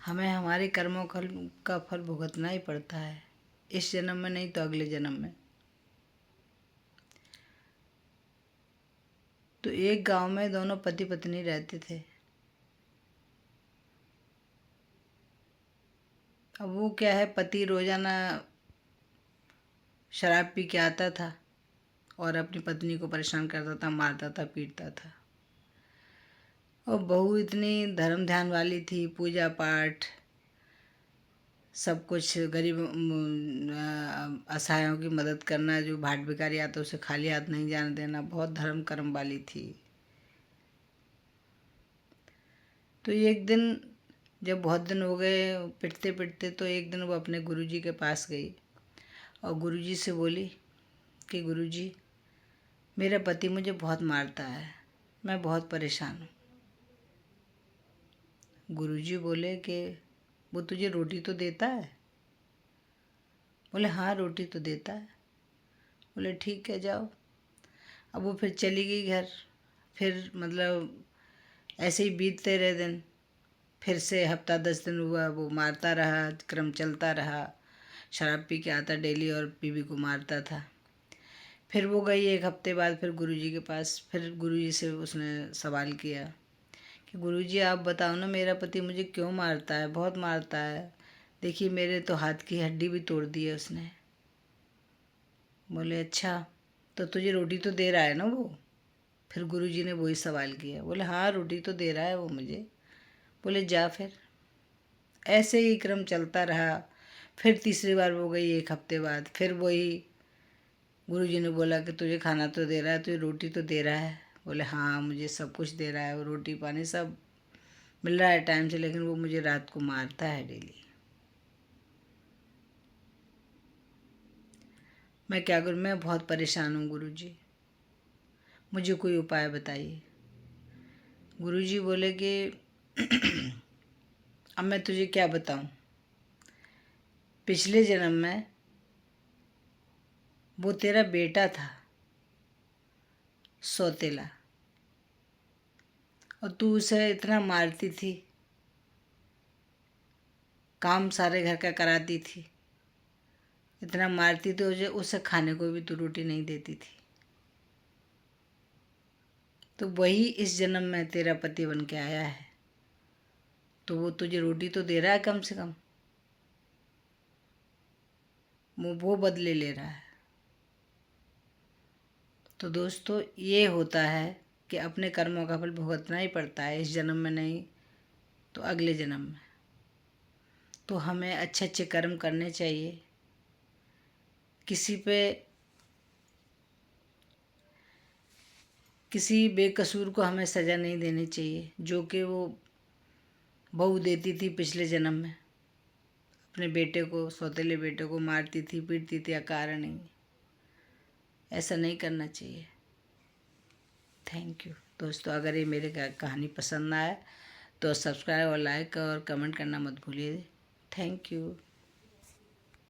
हमें हमारे कर्मों का फल भुगतना ही पड़ता है, इस जन्म में नहीं तो अगले जन्म में। तो एक गांव में दोनों पति पत्नी रहते थे। अब वो क्या है, पति रोजाना शराब पी के आता था और अपनी पत्नी को परेशान करता था, मारता था, पीटता था। और बहू इतनी धर्म ध्यान वाली थी, पूजा पाठ सब कुछ, गरीब असहायों की मदद करना, जो भाट भिखारी आता उसे खाली हाथ नहीं जाने देना, बहुत धर्म कर्म वाली थी। तो एक दिन जब बहुत दिन हो गए पिटते पिटते, तो एक दिन वो अपने गुरुजी के पास गई और गुरुजी से बोली कि गुरुजी, मेरा पति मुझे बहुत मारता है, मैं बहुत परेशान हूँ। गुरुजी बोले कि वो तुझे रोटी तो देता है? बोले हाँ, रोटी तो देता है। बोले ठीक है, जाओ। अब वो फिर चली गई घर। फिर मतलब ऐसे ही बीतते रहे दिन। फिर से हफ्ता 10 दिन हुआ, वो मारता रहा, क्रम चलता रहा। शराब पी के आता डेली और बीवी को मारता था। फिर वो गई एक हफ्ते बाद फिर गुरुजी के पास। फिर गुरुजी से उसने सवाल किया कि गुरुजी आप बताओ ना, मेरा पति मुझे क्यों मारता है, बहुत मारता है, देखिए मेरे तो हाथ की हड्डी भी तोड़ दी है उसने। बोले अच्छा, तो तुझे रोटी तो दे रहा है ना वो? फिर गुरुजी ने वही सवाल किया। बोले हाँ, रोटी तो दे रहा है वो मुझे। बोले जा फिर। ऐसे ही क्रम चलता रहा। फिर तीसरी बार वो गई एक हफ्ते बाद। फिर वही गुरुजी ने बोला कि तुझे खाना तो दे रहा है, तुझे रोटी तो दे रहा है? बोले हाँ, मुझे सब कुछ दे रहा है, वो रोटी पानी सब मिल रहा है टाइम से, लेकिन वो मुझे रात को मारता है डेली। मैं क्या करूँ, मैं बहुत परेशान हूँ गुरुजी, मुझे कोई उपाय बताइए। गुरुजी बोले कि अब मैं तुझे क्या बताऊँ, पिछले जन्म में वो तेरा बेटा था सौतेला, और तू उसे इतना मारती थी, काम सारे घर का कराती थी, इतना मारती थी, उसे खाने को भी तू रोटी नहीं देती थी। तो वही इस जन्म में तेरा पति बन के आया है, तो वो तुझे रोटी तो दे रहा है कम से कम, वो बदले ले रहा है। तो दोस्तों, ये होता है कि अपने कर्मों का फल भुगतना ही पड़ता है, इस जन्म में नहीं तो अगले जन्म में। तो हमें अच्छे अच्छे कर्म करने चाहिए, किसी बेकसूर को हमें सज़ा नहीं देनी चाहिए, जो कि वो बहू देती थी पिछले जन्म में, अपने बेटे को, सौतेले बेटे को मारती थी, पीटती थी अकारण ही। ऐसा नहीं करना चाहिए। थैंक यू दोस्तों। अगर ये मेरे कहानी पसंद आए तो सब्सक्राइब और लाइक और कमेंट करना मत भूलिए। Thank you.